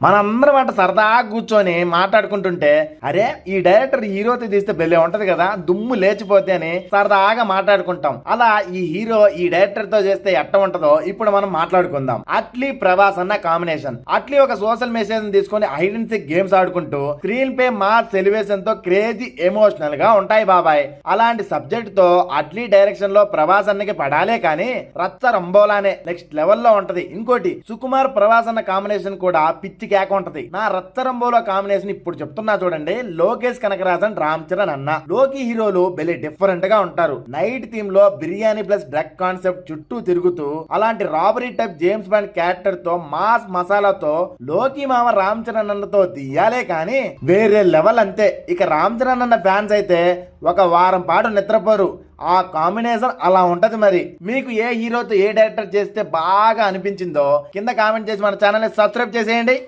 మనందరం అట సరదాగా కూర్చొని మాట్లాడుకుంటుంటే అరే ఈ డైరెక్టర్ హీరోతో తీస్తే బెల్లే ఉంటది కదా దుమ్ము లేచిపోతే అని సరదాగా మాట్లాడుకుంటాం. అలా ఈ హీరో ఈ డైరెక్టర్ తో చేస్తే ఎట్ట ఉంటదో ఇప్పుడు మనం మాట్లాడుకుందాం. అట్లీ ప్రభాస్ అన్న కాంబినేషన్. అట్లీ ఒక సోషల్ మెసేజ్ తీసుకొని హైడ్ అండ్ సీక్ గేమ్స్ ఆడుకుంటూ స్క్రీన్ పే మాస్ ఎలివేషన్ తో క్రేజీ ఎమోషనల్ గా ఉంటాయి బాబాయ్. అలాంటి సబ్జెక్ట్ తో అట్లీ డైరెక్షన్ లో ప్రభాస్ అన్నకి పడాలే కానీ రచ్చ రంబోలానే నెక్స్ట్ లెవెల్లో ఉంటది. ఇంకోటి సుకుమార్ ప్రభాస్ అన్న కాంబినేషన్ కూడా పిచ్చి కేక ఉంటది. నా రచ్చరంబోలో కాంబినేషన్ ఇప్పుడు చెప్తున్నా చూడండి. లోకేష్ కనకరాజన్, రామ్ చరణ్ అన్న లోకి హీరోలు బెలి డిఫరెంట్ గా ఉంటారు. నైట్ థీమ్ లో బిర్యానీ ప్లస్ డ్రగ్ కాన్సెప్ట్ చుట్టూ తిరుగుతూ అలాంటి robbery type James bond character తో మాస్ మసాలాతో లోకి మామ రామ్ చరణ్ అన్నతో తీయాలే కానీ వేరే లెవెల్ అంతే. ఇక రామ్ చరణ్ అన్న ఫ్యాన్స్ అయితే ఒక వారం పాటు నిద్రపోరు. ఆ కాంబినేషన్ అలా ఉంటది. మరి మీకు ఏ హీరోతో ఏ డైరెక్టర్ చేస్తే బాగా అనిపించిందో కింద కామెంట్ చేసి మన ఛానల్ ని సబ్స్క్రైబ్ చేసేయండి.